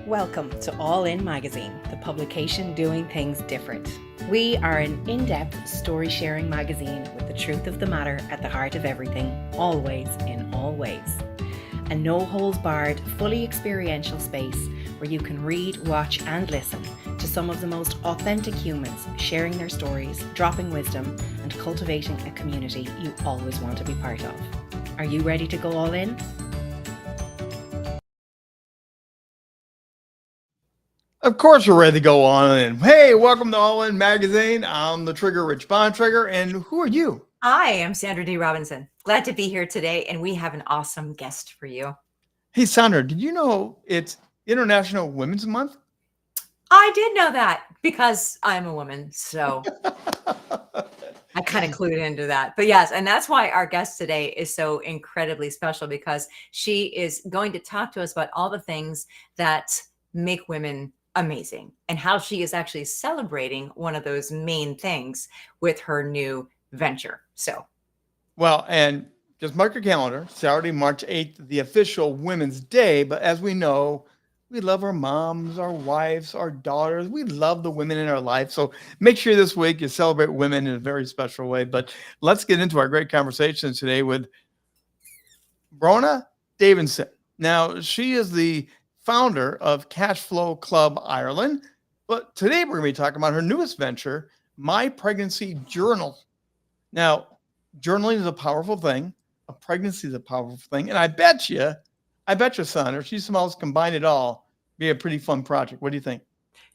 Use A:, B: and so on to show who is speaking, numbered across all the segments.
A: Welcome to All In Magazine, the publication doing things different. We are an in-depth story-sharing magazine with the truth of the matter at the heart of everything, always in all ways. A no-holds-barred, fully experiential space where you can read, watch and listen to some of the most authentic humans sharing their stories, dropping wisdom and cultivating a community you always want to be part of. Are you ready to go all in?
B: Of course, we're ready to go on in. Hey, welcome to All In Magazine. I'm the Trigger Rich Bontrager, and who are you?
C: I am Sandar D. Robinson. Glad to be here today, and we have an awesome guest for you.
B: Hey, Sandar, did you know it's International Women's Month?
C: I did know that because I'm a woman, so I kind of clued into that. But yes, and that's why our guest today is so incredibly special, because she is going to talk to us about all the things that make women amazing and how she is actually celebrating one of those main things with her new venture.
B: Well, and just mark your calendar, Saturday, March 8th, the official Women's Day. But as we know, we love our moms, our wives, our daughters. We love the women in our life. So make sure this week you celebrate women in a very special way. But let's get into our great conversation today with Bronagh Davidson. Now, she is the founder of Cash Flow Club Ireland. But today we're going to be talking about her newest venture, My Pregnancy Journal. Now, journaling is a powerful thing. A pregnancy is a powerful thing. And I bet you, son, if she smells combine it all, be a pretty fun project. What do you think?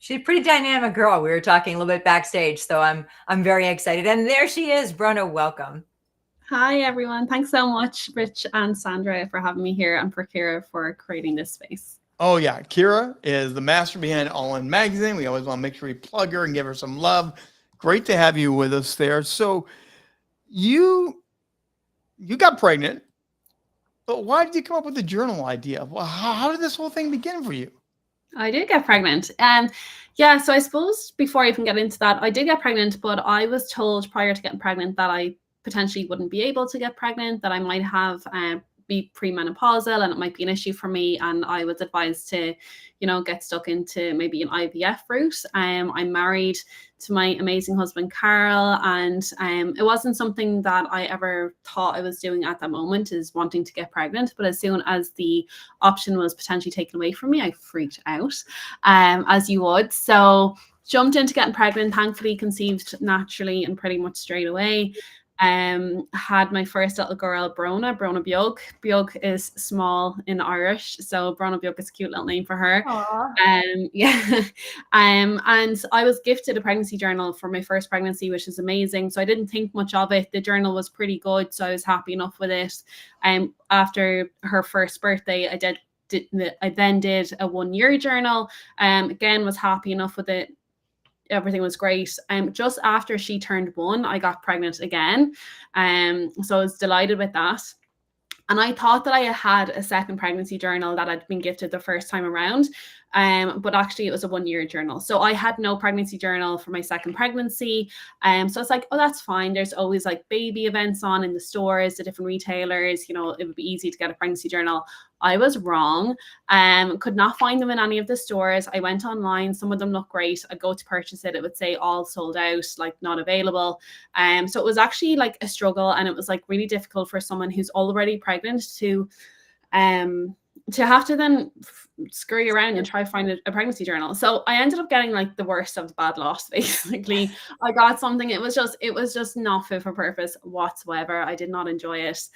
C: She's a pretty dynamic girl. We were talking a little bit backstage, so I'm very excited. And there she is. Bronagh, welcome.
D: Hi, everyone. Thanks so much, Rich and Sandra, for having me here, and for Kira for creating this space.
B: Oh, yeah. Kira is the master behind All In Magazine. We always want to make sure we plug her and give her some love. Great to have you with us there. So you got pregnant, but why did you come up with the journal idea? Well, how did this whole thing begin for you?
D: I did get pregnant. So I suppose before I even get into that, I did get pregnant, but I was told prior to getting pregnant that I potentially wouldn't be able to get pregnant, that I might have be premenopausal and it might be an issue for me. And I was advised to, get stuck into maybe an IVF route. I'm married to my amazing husband, Carl, and it wasn't something that I ever thought I was doing at that moment, is wanting to get pregnant. But as soon as the option was potentially taken away from me, I freaked out, as you would. So jumped into getting pregnant, thankfully conceived naturally and pretty much straight away. Had my first little girl, Bronagh Beag. Beag is small in Irish, so Bronagh Beag is a cute little name for her. And I was gifted a pregnancy journal for my first pregnancy, which is amazing. So I didn't think much of it. The journal was pretty good, so I was happy enough with it. After her first birthday, I then did a 1-year journal. Again, was happy enough with it. Everything was great. Just after she turned 1, I got pregnant again. So I was delighted with that. And I thought that I had a second pregnancy journal that I'd been gifted the first time around. But actually it was a 1-year journal. So I had no pregnancy journal for my second pregnancy. So it's like, oh, that's fine. There's always like baby events on in the stores, the different retailers, it would be easy to get a pregnancy journal. I was wrong. Could not find them in any of the stores. I went online. Some of them look great. I'd go to purchase it. It would say all sold out, like not available. So it was actually like a struggle, and it was like really difficult for someone who's already pregnant to have to then scurry around and try to find a pregnancy journal. So I ended up getting like the worst of the bad lot, basically. I got something. It was just not fit for purpose whatsoever. I did not enjoy it.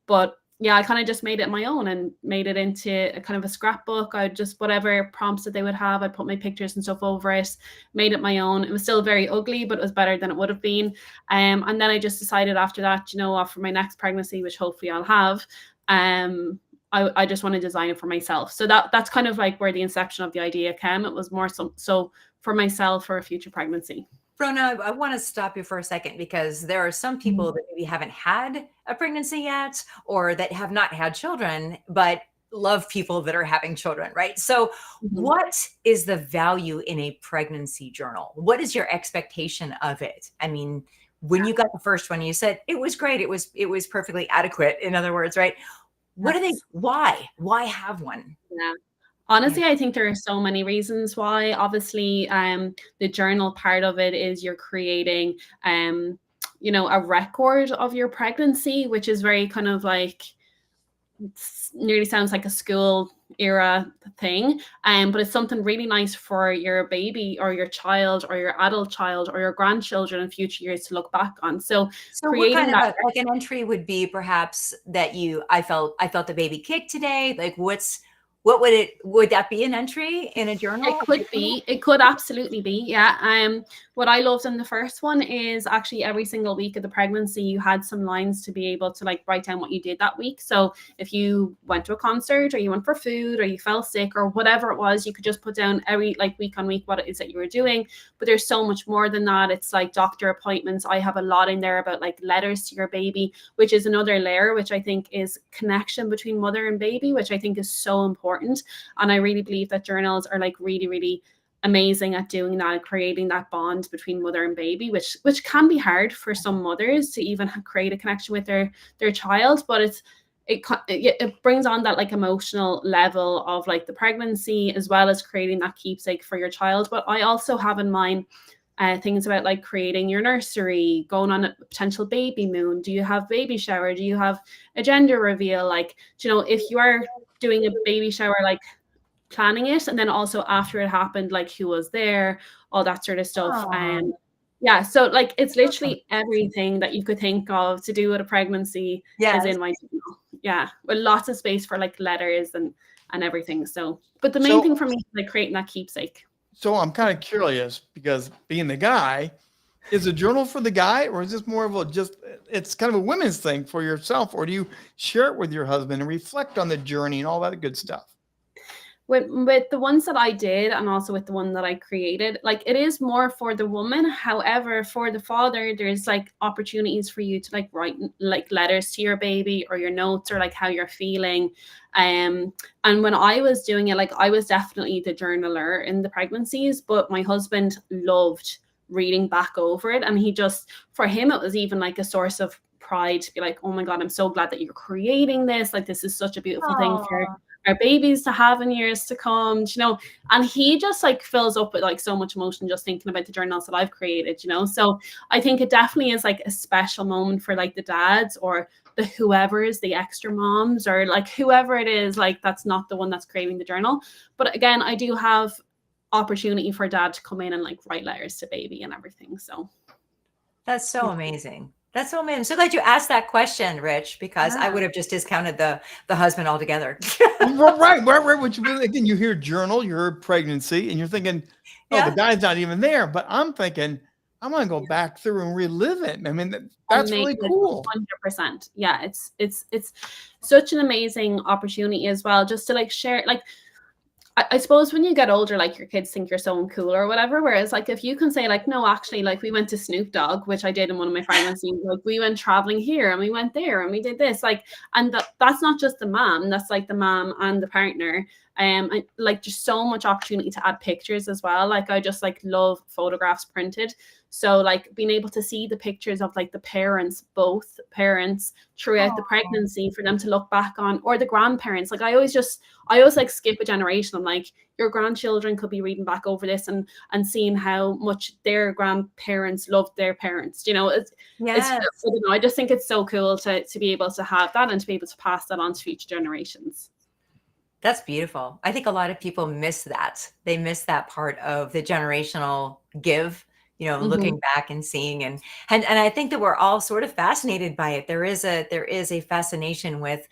D: But yeah, I kind of just made it my own and made it into a kind of a scrapbook. I just, whatever prompts that they would have, I'd put my pictures and stuff over it, made it my own. It was still very ugly, but it was better than it would have been. And then I just decided after that, for my next pregnancy, which hopefully I'll have, I just want to design it for myself. So that's kind of like where the inception of the idea came. It was more so for myself for a future pregnancy.
C: Bronagh, I want to stop you for a second, because there are some people that maybe haven't had a pregnancy yet, or that have not had children, but love people that are having children, right? So what is the value in a pregnancy journal? What is your expectation of it? I mean, when you got the first one, you said it was great. It was perfectly adequate, in other words, right? What are they? Why have one?
D: Yeah. Honestly, I think there are so many reasons why. Obviously, the journal part of it is you're creating, a record of your pregnancy, which is very kind of like, nearly sounds like a school era thing, but it's something really nice for your baby or your child or your adult child or your grandchildren in future years to look back on. So
C: what
D: creating
C: kind of
D: that,
C: like an entry would be perhaps that I felt the baby kick today? Like would that be an entry in a journal?
D: it could absolutely be, yeah. What I loved in the first one is actually every single week of the pregnancy you had some lines to be able to like write down what you did that week. So if you went to a concert or you went for food or you fell sick or whatever it was, you could just put down every like week on week what it is that you were doing. But there's so much more than that. It's like doctor appointments. I have a lot in there about like letters to your baby, which is another layer, which I think is connection between mother and baby, which I think is so important. And I really believe that journals are like really, really amazing at doing that and creating that bond between mother and baby, which can be hard for some mothers to even create a connection with their child. But it brings on that like emotional level of like the pregnancy, as well as creating that keepsake for your child. But I also have in mind things about like creating your nursery, going on a potential baby moon. Do you have baby shower? Do you have a gender reveal? Like, if you are doing a baby shower, like planning it, and then also after it happened, like who was there, all that sort of stuff. And yeah, so like it's literally everything that you could think of to do with a pregnancy is in my journal. Yeah, with lots of space for like letters and everything. So, but the main thing for me is like creating that keepsake.
B: So I'm kind of curious, because being the guy, is a journal for the guy, or is this more of it's kind of a women's thing for yourself, or do you share it with your husband and reflect on the journey and all that good stuff?
D: With the ones that I did, and also with the one that I created, like it is more for the woman. However, for the father, there's like opportunities for you to like write like letters to your baby or your notes or like how you're feeling. And when I was doing it, like I was definitely the journaler in the pregnancies, but my husband loved reading back over it. And for him, it was even like a source of pride to be like, oh my God, I'm so glad that you're creating this. Like, this is such a beautiful thing for our babies to have in years to come, and he just like fills up with like so much emotion just thinking about the journals that I've created, so I think it definitely is like a special moment for like the dads or the whoever's the extra moms or like whoever it is, like that's not the one that's creating the journal. But again, I do have opportunity for dad to come in and like write letters to baby and everything. So
C: that's so amazing. That's so amazing. I'm so glad you asked that question, Rich, because I would have just discounted the husband altogether.
B: Right. Which, again, you hear journal, you heard pregnancy, and you're thinking, oh, the guy's not even there. But I'm thinking, I'm going to go back through and relive it. I mean, that's really cool.
D: 100%. Yeah, it's such an amazing opportunity as well, just to like share, like, I suppose when you get older, like your kids think you're so cool or whatever. Whereas like if you can say like, no, actually, like we went to Snoop Dogg, which I did in one of my pregnancies, like we went traveling here and we went there and we did this, like, and that's not just the mom, that's like the mom and the partner. And like just so much opportunity to add pictures as well. Like I just like love photographs printed. So like being able to see the pictures of like the parents, both parents throughout the pregnancy for them to look back on, or the grandparents. Like I always like skip a generation. I'm like, your grandchildren could be reading back over this and seeing how much their grandparents loved their parents. I just think it's so cool to be able to have that and to be able to pass that on to future generations.
C: That's beautiful. I think a lot of people miss that. They miss that part of the generational give, looking back and seeing, and I think that we're all sort of fascinated by it. There is a fascination with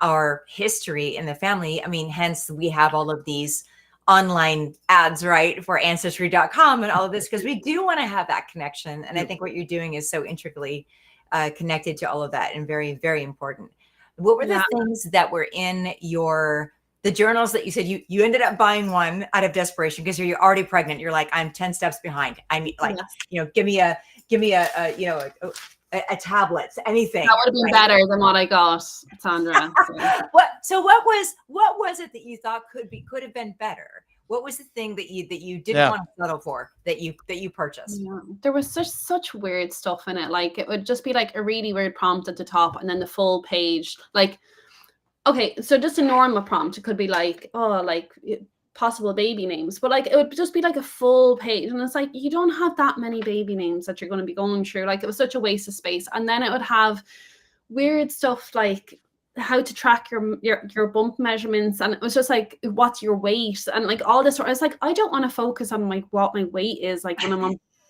C: our history in the family. I mean, hence we have all of these online ads, right, for ancestry.com and all of this, because we do want to have that connection. And I think what you're doing is so intricately connected to all of that and very, very important. What were the things that were in the journals that you said you ended up buying one out of desperation because you're already pregnant? You're like, I'm 10 steps behind. I mean, like, give me a tablet, anything.
D: That would have been better than what I got, Sandra.
C: So what was it that you thought could have been better? What was the thing that you didn't want to settle for that you purchased?
D: Yeah. There was such weird stuff in it. Like it would just be like a really weird prompt at the top and then the full page. Like Okay, so just a normal prompt. It could be like, oh, like possible baby names, but like it would just be like a full page, and it's like you don't have that many baby names that you're going to be going through. Like it was such a waste of space. And then it would have weird stuff like how to track your bump measurements, and it was just like what's your weight and like all this. I was like, I don't want to focus on like what my weight is like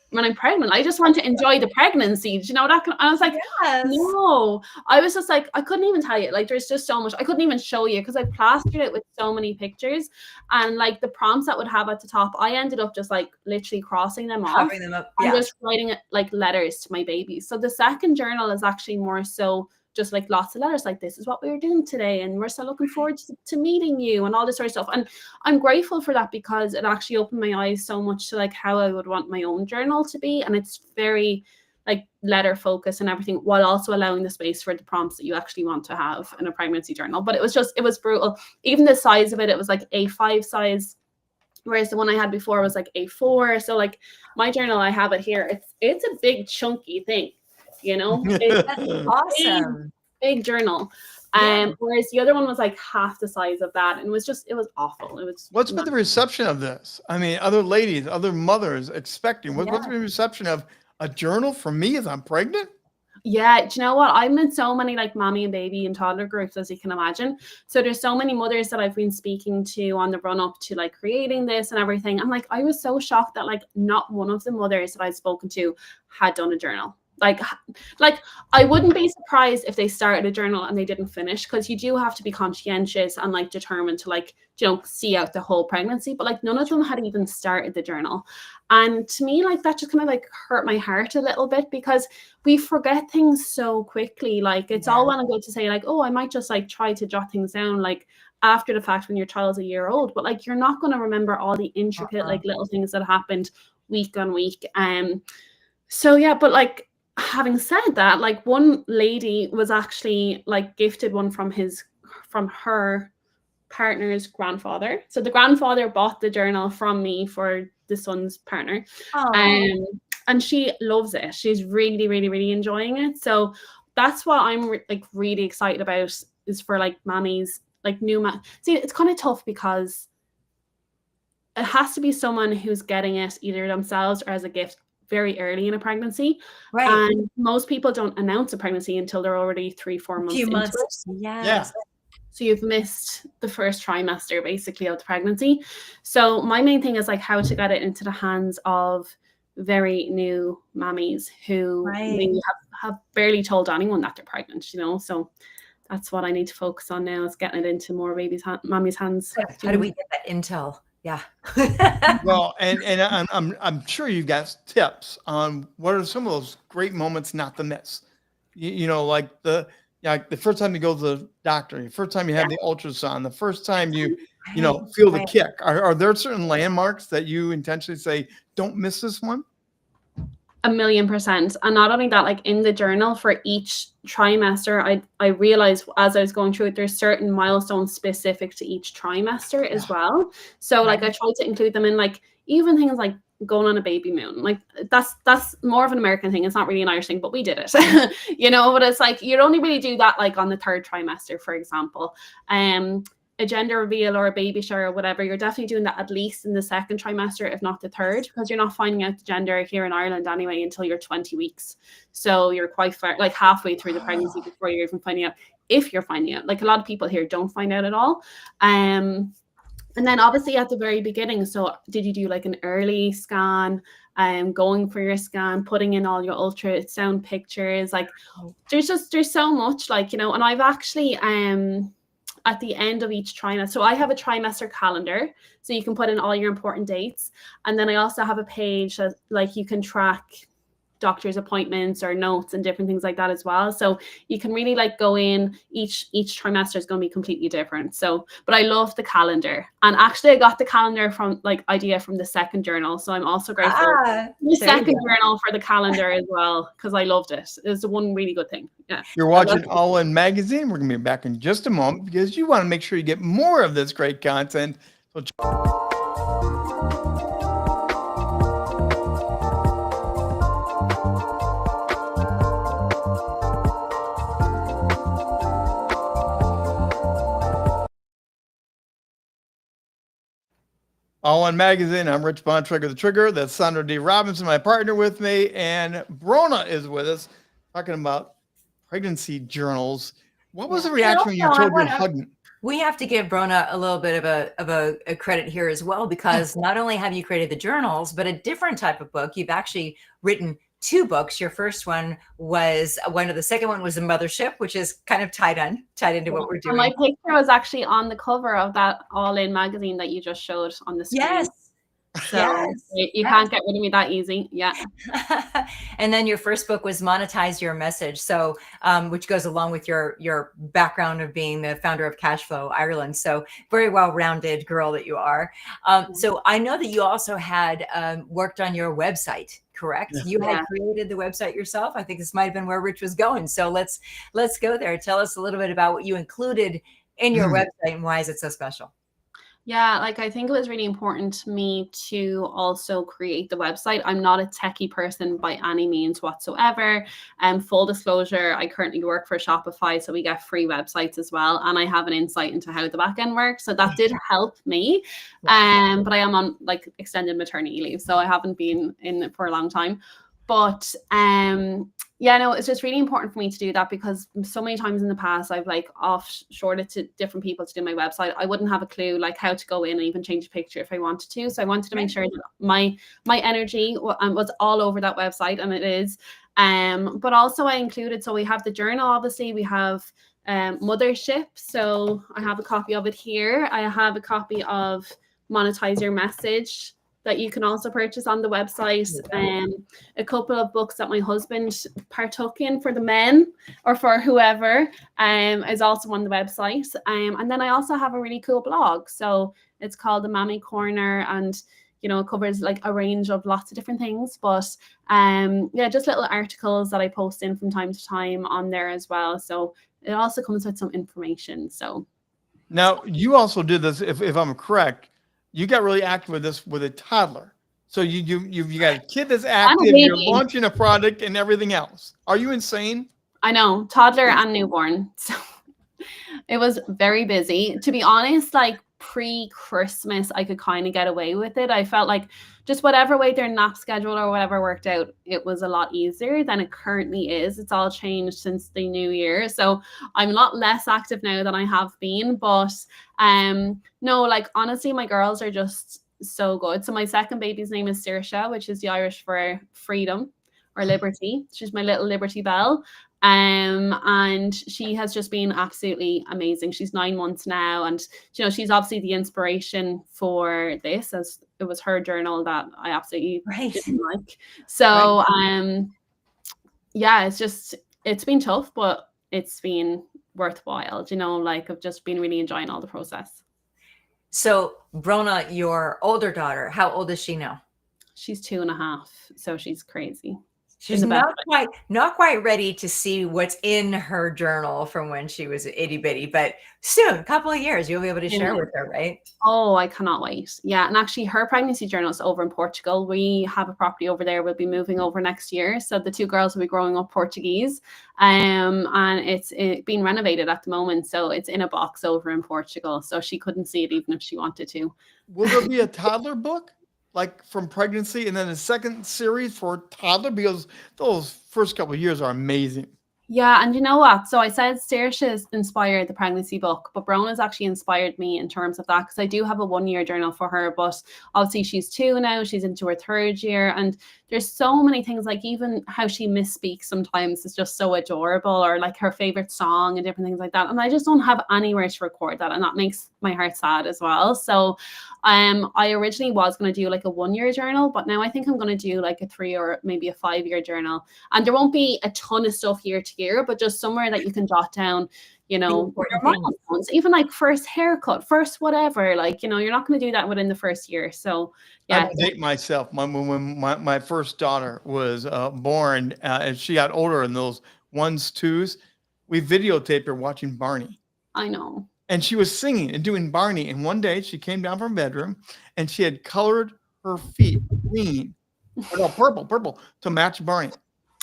D: when I'm pregnant. I just want to enjoy the pregnancy. Do you know that? I was like,
C: Yes.
D: no. I was just like, I couldn't even tell you. Like, there's just so much. I couldn't even show you because I plastered it with so many pictures, and like the prompts that would have at the top, I ended up just like literally crossing them off
C: Covering them up.
D: and
C: Yeah.
D: just writing it like letters to my baby. So the second journal is actually more so just like lots of letters, like this is what we were doing today, and we're so looking forward to meeting you, and all this sort of stuff. And I'm grateful for that because it actually opened my eyes so much to like how I would want my own journal to be, and it's very like letter focused and everything, while also allowing the space for the prompts that you actually want to have in a pregnancy journal. But it was brutal. Even the size of it, it was like A5 size, whereas the one I had before was like A4. So like my journal, I have it here, it's a big chunky thing, you know.
C: That's awesome.
D: Big journal.
C: Yeah.
D: Whereas the other one was like half the size of that, and it was awful. It was
B: What's been the reception of this? I mean, other ladies, other mothers expecting. What's
C: Yeah.
B: been the reception of a journal for me as I'm pregnant?
D: Yeah, do you know what? I'm in so many like mommy and baby and toddler groups, as you can imagine. So there's so many mothers that I've been speaking to on the run up to like creating this and everything. I'm like, I was so shocked that like not one of the mothers that I'd spoken to had done a journal. Like I wouldn't be surprised if they started a journal and they didn't finish, because you do have to be conscientious and like determined to like, you know, see out the whole pregnancy. But like none of them had even started the journal. And to me, like that just kind of like hurt my heart a little bit, because we forget things so quickly. Like it's all well and good to say like, oh, I might just like try to jot things down like after the fact when your child's a year old, but like you're not going to remember all the intricate like little things that happened week on week. So yeah, but like having said that, like one lady was actually like gifted one from her partner's grandfather. So the grandfather bought the journal from me for the son's partner. And she loves it. She's really, really, really enjoying it. So that's what I'm like really excited about, is for like mommies, like see, it's kind of tough because it has to be someone who's getting it either themselves or as a gift very early in a pregnancy.
C: Right.
D: And most people don't announce a pregnancy until they're already 3-4 months into it.
C: Yes.
B: Yeah.
D: So you've missed the first trimester basically of the pregnancy. So my main thing is like how to get it into the hands of very new mammies who maybe have barely told anyone that they're pregnant, you know. So that's what I need to focus on now, is getting it into more mommy's hands.
C: How do we get that intel? Yeah.
B: Well, and I'm sure you've got tips on what are some of those great moments not to miss. You know, like the first time you go to the doctor, the first time you have the ultrasound, the first time you feel the kick. Are there certain landmarks that you intentionally say, don't miss this one?
D: 1,000,000%. And not only that, like in the journal for each trimester, I realized as I was going through it, there's certain milestones specific to each trimester as well. So like I tried to include them in like even things like going on a baby moon. Like that's more of an American thing. It's not really an Irish thing, but we did it. You know, but it's like you'd only really do that like on the 3rd trimester, for example. A gender reveal or a baby shower or whatever, you're definitely doing that at least in the 2nd trimester, if not the 3rd, because you're not finding out the gender here in Ireland anyway until you're 20 weeks. So you're quite far, like halfway through the pregnancy before you're even finding out, if you're finding out. Like a lot of people here don't find out at all. And then obviously at the very beginning, so did you do like an early scan, going for your scan, putting in all your ultrasound pictures? Like there's so much, like, you know. And I've actually at the end of each trimester, so I have a trimester calendar, so you can put in all your important dates. And then I also have a page that like you can track doctor's appointments or notes and different things like that as well. So you can really like go in, each trimester is going to be completely different. So, but I love the calendar. And actually I got the calendar from like idea from the 2nd journal. So I'm also grateful for the 2nd journal for the calendar as well, because I loved it. It's the one really good thing. Yeah.
B: You're watching All In Magazine. We're going to be back in just a moment because you want to make sure you get more of this great content. So All One Magazine. I'm Rich Bontrager, the Trigger. That's Sandar D. Robinson, my partner with me, and Bronagh is with us, talking about pregnancy journals. What was the
C: And
B: reaction when
C: also,
B: your
C: I
B: children
C: want to.
B: hugged?
C: We have to give Bronagh a little bit of a credit here as well, because not only have you created the journals, but a different type of book. You've actually written two books. Your first one was the second one was the Mothership, which is kind of tied into what we're
D: And
C: doing.
D: my picture was actually on the cover of that All In magazine that you just showed on the screen.
C: Yes.
D: So
C: Yes.
D: you can't get rid of me that easy. Yeah.
C: And then your first book was Monetize Your Message. So, which goes along with your background of being the founder of Cashflow Ireland. So very well-rounded girl that you are. So I know that you also had worked on your website, correct?
B: Yeah.
C: You had created the website yourself. I think this might've been where Rich was going. So let's go there. Tell us a little bit about what you included in your website and why is it so special?
D: Yeah, like I think it was really important to me to also create the website. I'm not a techie person by any means whatsoever. Full disclosure, I currently work for Shopify, so we get free websites as well. And I have an insight into how the back end works. So that did help me. But I am on like extended maternity leave, so I haven't been in it for a long time. But yeah, no, it's just really important for me to do that because so many times in the past I've like offshored to different people to do my website. I wouldn't have a clue like how to go in and even change a picture if I wanted to. So I wanted to make sure that my energy was all over that website, and it is. But also I included, so we have the journal, obviously we have Mothership. So I have a copy of it here. I have a copy of Monetize Your Message that you can also purchase on the website. A couple of books that my husband partook in for the men or for whoever is also on the website. And then I also have a really cool blog. So it's called the Mammy Corner, and you know, it covers like a range of lots of different things. But yeah, just little articles that I post in from time to time on there as well. So it also comes with some information. So
B: now you also did this, if I'm correct, you got really active with this with a toddler. So you got a kid that's active, you're launching a product and everything else. Are you insane?
D: I know, toddler and newborn. So it was very busy. To be honest, like pre-Christmas, I could kind of get away with it. I felt like just whatever way their nap schedule or whatever worked out, it was a lot easier than it currently is. It's all changed since the new year. So I'm a lot less active now than I have been. But no, like honestly, my girls are just so good. So my second baby's name is Saoirse, which is the Irish for freedom or liberty. She's my little Liberty Bell. And she has just been absolutely amazing. She's 9 months now, and you know, she's obviously the inspiration for this, as it was her journal that I absolutely didn't like. So yeah, it's been tough, but it's been worthwhile, you know, like I've just been really enjoying all the process.
C: So Bronagh, your older daughter, how old is she now?
D: She's 2.5, so she's crazy.
C: She's not quite ready to see what's in her journal from when she was itty bitty, but soon, a couple of years, you'll be able to share with her, right?
D: Oh, I cannot wait. Yeah. And actually her pregnancy journal is over in Portugal. We have a property over there. We'll be moving over next year. So the two girls will be growing up Portuguese. And it's being renovated at the moment. So it's in a box over in Portugal. So she couldn't see it even if she wanted to.
B: Will there be a toddler book? Like from pregnancy and then a second series for toddler, because those first couple of years are amazing.
D: Yeah, and you know what? So I said Saoirse inspired the pregnancy book, but Brown has actually inspired me in terms of that, because I do have a 1-year journal for her, but obviously she's 2 now, she's into her 3rd year, and there's so many things, like even how she misspeaks sometimes is just so adorable, or like her favorite song and different things like that. And I just don't have anywhere to record that, and that makes my heart sad as well. So I originally was going to do like a 1-year journal, but now I think I'm going to do like a 3 or maybe a 5-year journal. And there won't be a ton of stuff year to year, but just somewhere that you can jot down, you know, your milestones, even like first haircut, first whatever, like, you know, you're not going to do that within the first year. So yeah.
B: I date myself. When my first daughter was born, and she got older in those 1s, 2s, we videotaped her watching Barney.
D: I know.
B: And she was singing and doing Barney. And one day she came down from her bedroom and she had colored her feet green, or no, purple to match Barney.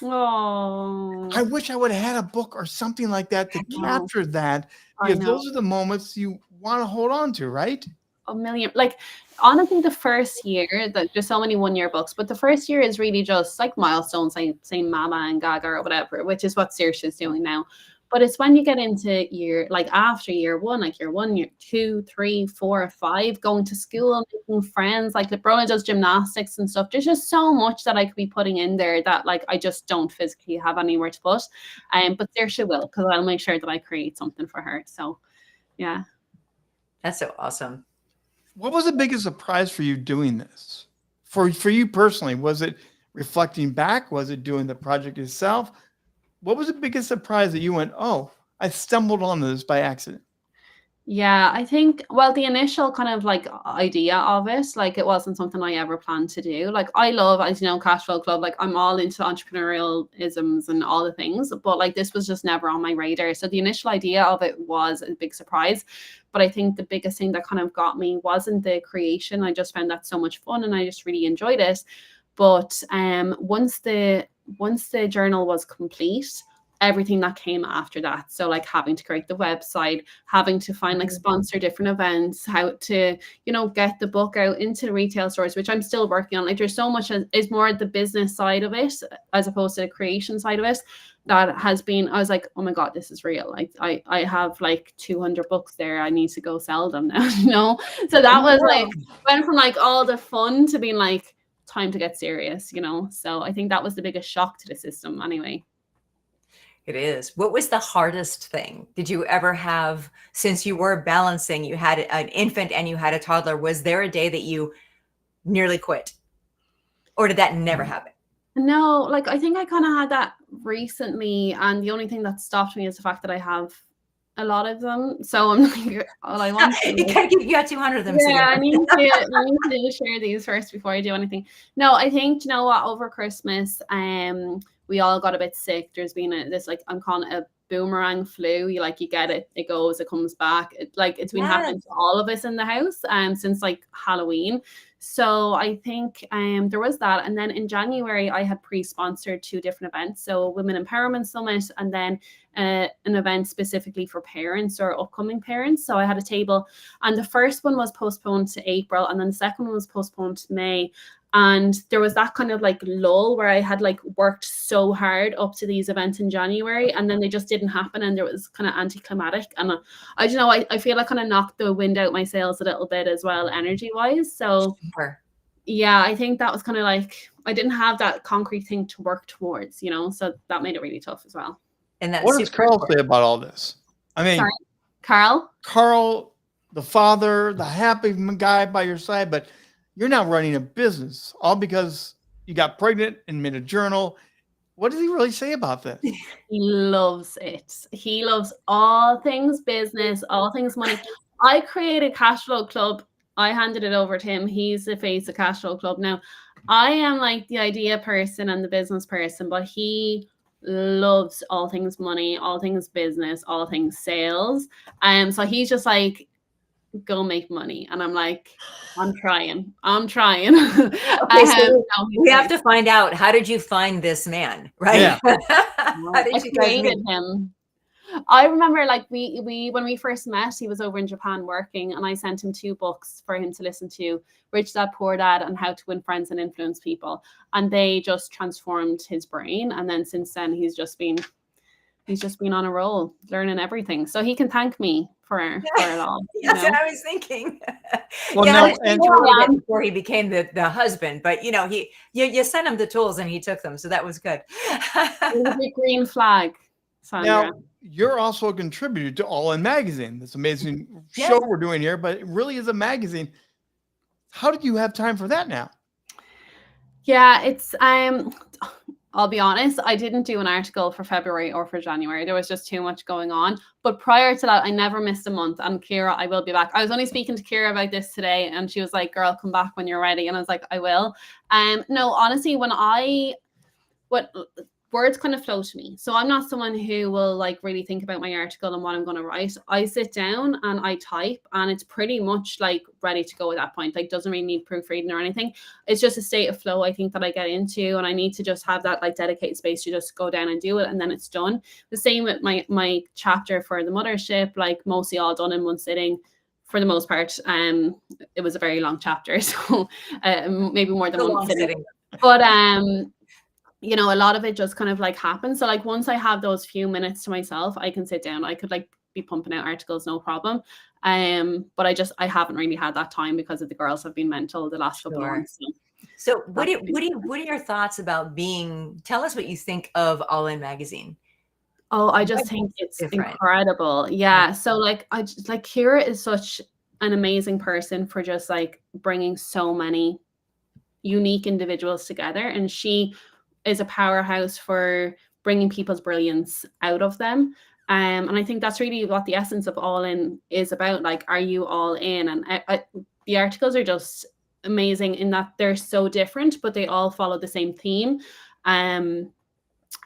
D: Oh,
B: I wish I would have had a book or something like that to capture that, because those are the moments you want to hold on to, right?
D: a million, like honestly the first year, that there's so many 1 year books, but the first year is really just like milestones, like saying Mama and Gaga or whatever, which is what Saoirse is doing now. But it's when you get into year, like after year one, like year 1, year 2, 3, 4, 5, going to school, making friends, like Bronagh does gymnastics and stuff. There's just so much that I could be putting in there that like I just don't physically have anywhere to put. But Saoirse will, because I'll make sure that I create something for her. So yeah.
C: That's so awesome.
B: What was the biggest surprise for you doing this? For you personally, was it reflecting back? Was it doing the project itself? What was the biggest surprise that you went, oh, I stumbled on this by accident?
D: Yeah, I think, well, the initial kind of like idea of it, like it wasn't something I ever planned to do. Like I love, as you know, Cash Flow Club, like I'm all into entrepreneurial isms and all the things, but like this was just never on my radar. So the initial idea of it was a big surprise. But I think the biggest thing that kind of got me wasn't the creation. I just found that so much fun and I just really enjoyed it. But once the journal was complete, everything that came after that, so like having to create the website, having to find like sponsor different events, how to, you know, get the book out into the retail stores, which I'm still working on. Like there's so much is more the business side of it as opposed to the creation side of it that has been, I was like, oh my God, this is real. Like I have like 200 books there. I need to go sell them now, you know? So that was like, went from like all the fun to being like, time to get serious, you know? So I think that was the biggest shock to the system anyway.
C: It is. What was the hardest thing? Did you ever have, since you were balancing, you had an infant and you had a toddler, was there a day that you nearly quit? Or did that never happen?
D: No, like I think I kind of had that recently, and the only thing that stopped me is the fact that I have a lot of them. So I'm like, all I want to
C: you got 200 of them.
D: Yeah, I need to share these first before I do anything. No, I think, you know what, over Christmas, we all got a bit sick. There's been this, like, I'm calling it a boomerang flu. You get it, it goes, it comes back. It's been happening to all of us in the house since like Halloween. So I think there was that. And then in January, I had pre-sponsored 2 different events. So Women Empowerment Summit, and then an event specifically for parents or upcoming parents. So I had a table, and the first one was postponed to April, and then the second one was postponed to May. And there was that kind of like lull where I had like worked so hard up to these events in January, and then they just didn't happen, and there was kind of anticlimactic. And I don't know, I feel I kind of knocked the wind out my sails a little bit as well, energy wise. So yeah, I think that was kind of like, I didn't have that concrete thing to work towards, you know, so that made it really tough as well.
C: And that's
B: what does Carl say about all this? I mean,
D: sorry, Carl,
B: the father, the happy guy by your side, but you're now running a business all because you got pregnant and made a journal. What does he really say about this?
D: He loves it. He loves all things business, all things money. I created Cash Flow Club. I handed it over to him. He's the face of Cash Flow Club. Now, I am like the idea person and the business person, but he loves all things money, all things business, all things sales. So he's just like, go make money. And I'm like, I'm trying.
C: Okay, so we have to find out, how did you find this man, right?
B: Yeah.
C: How did you
D: created him? I remember like we when we first met, he was over in Japan working, and I sent him 2 books for him to listen to, Rich Dad Poor Dad and How to Win Friends and Influence People. And they just transformed his brain. And then since then he's just been on a roll, learning everything. So he can thank me for it all.
C: That's what I was thinking.
B: Well,
C: before he became the husband, but you know, you sent him the tools and he took them. So that was good.
D: The big green flag. Sandra.
B: Now, you're also a contributor to All In Magazine, this amazing show we're doing here, but it really is a magazine. How did you have time for that now?
D: Yeah, it's I'll be honest, I didn't do an article for February or for January. There was just too much going on. But prior to that, I never missed a month. And Kira, I will be back. I was only speaking to Kira about this today, and she was like, girl, come back when you're ready. And I was like, I will. No, honestly, words kind of flow to me. So I'm not someone who will like really think about my article and what I'm going to write. I sit down and I type, and it's pretty much like ready to go at that point. Like, doesn't really need proofreading or anything. It's just a state of flow, I think, that I get into, and I need to just have that like dedicated space to just go down and do it, and then it's done. The same with my chapter for the mothership, like mostly all done in one sitting. for the most part. It was a very long chapter, so maybe more than
C: The
D: one
C: long
D: sitting.
C: sitting.
D: But you know, a lot of it just kind of like happens. So like once I have those few minutes to myself, I can sit down. I could like be pumping out articles, no problem. But I haven't really had that time because of the girls have been mental the last couple of
C: Sure.
D: months.
C: So what are your thoughts about tell us what you think of All In magazine?
D: Oh, I just think it's
C: different?
D: incredible. Yeah. So like Kira is such an amazing person for just like bringing so many unique individuals together, and she is a powerhouse for bringing people's brilliance out of them. And I think that's really what the essence of All In is about. Like, are you all in? And the articles are just amazing in that they're so different, but they all follow the same theme.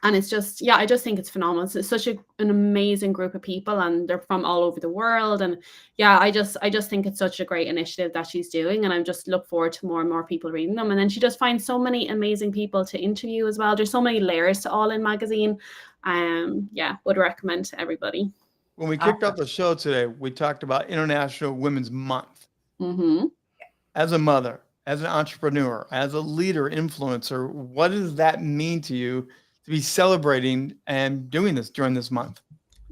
D: And it's just, yeah, I just think it's phenomenal. It's such an amazing group of people, and they're from all over the world. And yeah, I just think it's such a great initiative that she's doing, and I just look forward to more and more people reading them. And then she just finds so many amazing people to interview as well. There's so many layers to All In magazine. Yeah, would recommend to everybody.
B: When we kicked off the show today, we talked about International Women's Month.
D: Mm-hmm.
B: As a mother, as an entrepreneur, as a leader, influencer, what does that mean to you to be celebrating and doing this during this month?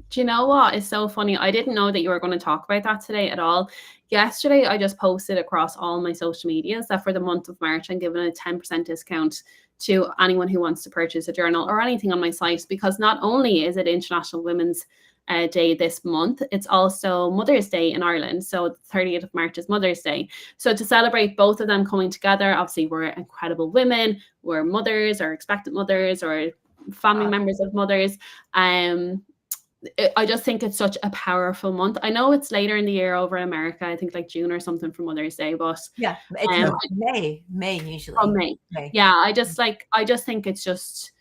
D: Do you know what is so funny? I didn't know that you were going to talk about that today at all. Yesterday, I just posted across all my social medias that for the month of March, I'm giving a 10% discount to anyone who wants to purchase a journal or anything on my site, because not only is it International Women's Day this month, it's also Mother's Day in Ireland. So the 30th of March is Mother's Day. So to celebrate both of them coming together, obviously we're incredible women, we're mothers or expectant mothers or family members of mothers. I just think it's such a powerful month. I know it's later in the year over in America, I think like June or something for Mother's Day, but
C: yeah, it's May usually.
D: Oh, May. Yeah, I just think it's just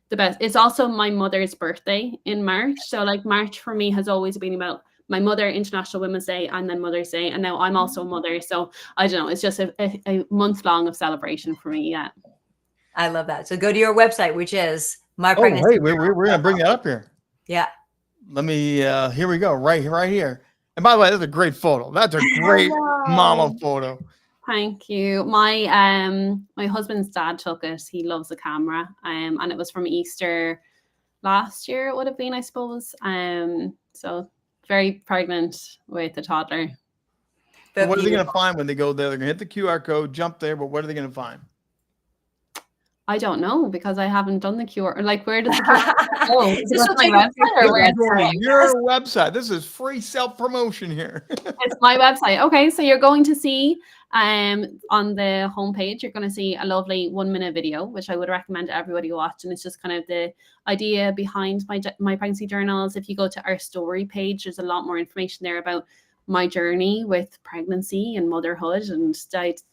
D: the best. It's also my mother's birthday in March, so like March for me has always been about my mother, International Women's Day, and then Mother's Day, and now I'm also a mother, so I don't know, it's just a month long of celebration for me. Yeah,
C: I love that. So go to your website, which is my pregnancy.
B: Oh, wait, we're gonna bring that up here.
C: Yeah.
B: Let me, here we go, right here. And by the way, that's a great photo. That's a great mama photo.
D: Thank you. My husband's dad took it. He loves the camera. And it was from Easter last year, it would have been, I suppose. So very pregnant with a toddler.
B: So what are they going to find when they go there? They're going to hit the QR code, jump there, but what are they going to find?
D: I don't know, because I haven't done the QR. Like, where does the QR go? Is it on my website or where?
B: Your website. This is free self-promotion here.
D: It's my website. Okay, so you're going to see on the homepage, you're going to see a lovely 1-minute video, which I would recommend everybody watch. And it's just kind of the idea behind my pregnancy journals. If you go to our story page, there's a lot more information there about my journey with pregnancy and motherhood, and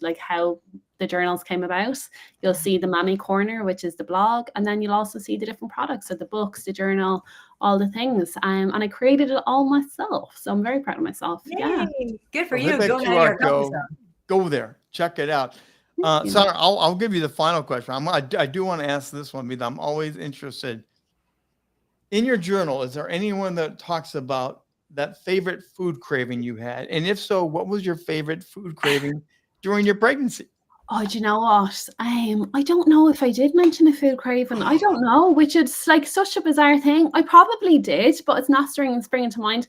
D: like how the journals came about. You'll see the Mammy Corner, which is the blog, and then you'll also see the different products, so the books, the journal, all the things. And I created it all myself, so I'm very proud of myself.
C: Yay.
D: Yeah,
C: good for
B: you. Go there, check it out. Sandar, I'll give you the final question. I do want to ask this one because I'm always interested. In your journal, is there anyone that talks about that favorite food craving you had? And if so, what was your favorite food craving during your pregnancy?
D: Oh, do you know what? I don't know if I did mention a food craving. I don't know, which is like such a bizarre thing. I probably did, but it's not springing to mind.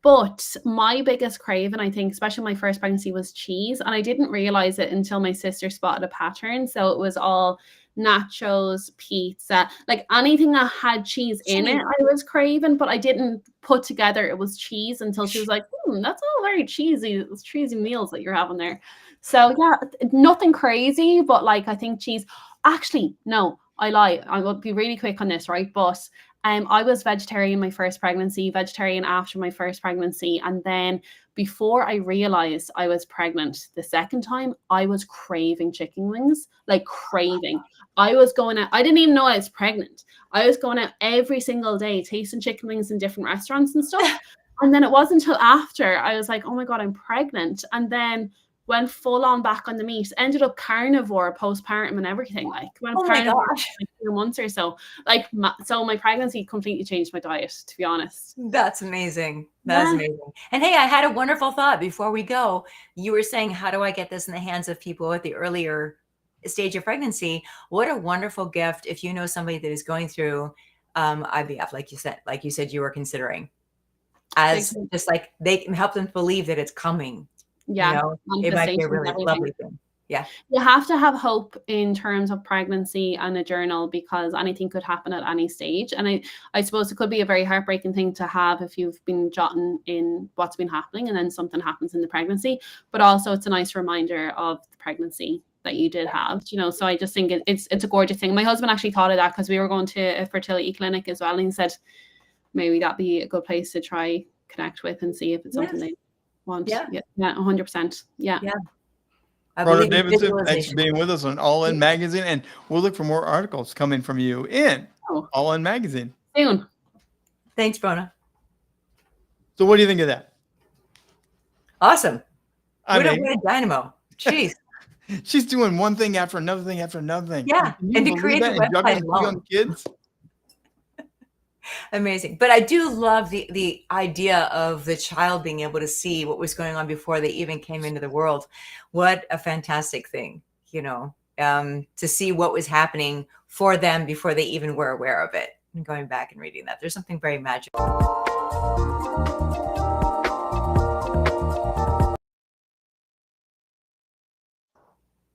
D: But my biggest craving, I think, especially my first pregnancy, was cheese. And I didn't realize it until my sister spotted a pattern. So it was all nachos, pizza, like anything that had cheese in it, I was craving, but I didn't put together it was cheese until she was like, that's all very cheesy. It's cheesy meals that you're having there. So yeah, nothing crazy, but like I think cheese. Actually, no, I lie. I will be really quick on this, right? But I was vegetarian my first pregnancy, vegetarian after my first pregnancy, and then before I realized I was pregnant the second time, I was craving chicken wings, like craving. I was going out, I didn't even know I was pregnant. I was going out every single day, tasting chicken wings in different restaurants and stuff. And then it wasn't until after I was like, oh my God, I'm pregnant. And then went full on back on the meat, ended up carnivore postpartum and everything. Like went
C: Oh my
D: carnivore
C: gosh.
D: for like 2 months or so. Like so my pregnancy completely changed my diet, to be honest.
C: That's amazing. That's
D: Yeah.
C: amazing. And hey, I had a wonderful thought before we go. You were saying, how do I get this in the hands of people at the earlier stage of pregnancy? What a wonderful gift if you know somebody that is going through IVF, like you said you were considering, as just like they can help them believe that it's coming.
D: Yeah,
C: You know, it might be a really lovely thing. Yeah.
D: You have to have hope in terms of pregnancy and a journal, because anything could happen at any stage. And I suppose it could be a very heartbreaking thing to have if you've been jotting in what's been happening and then something happens in the pregnancy. But also it's a nice reminder of the pregnancy that you did have, you know. So I just think it's a gorgeous thing. My husband actually thought of that because we were going to a fertility clinic as well, and he said maybe that'd be a good place to try connect with and see if it's something they want. Yeah, 100%. Yeah.
B: Bronagh Davidson, thanks for being with us on All In Magazine, and we'll look for more articles coming from you in All In Magazine
D: soon.
C: Thanks, Bronagh.
B: So what do you think of that?
C: Awesome.
B: What
C: a dynamo. Jeez.
B: She's doing one thing after another thing after another thing.
C: Yeah, and to create a website
B: young kids.
C: Amazing. But I do love the idea of the child being able to see what was going on before they even came into the world. What a fantastic thing, you know, to see what was happening for them before they even were aware of it. And going back and reading that, there's something very magical.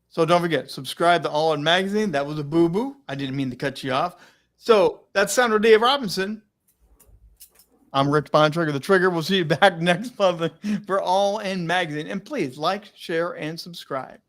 B: So don't forget, subscribe to All In Magazine. That was a boo-boo. I didn't mean to cut you off. So that's Sandar Dave Robinson. I'm Rich Bontrager, the Trigger. We'll see you back next month for All In Magazine. And please like, share, and subscribe.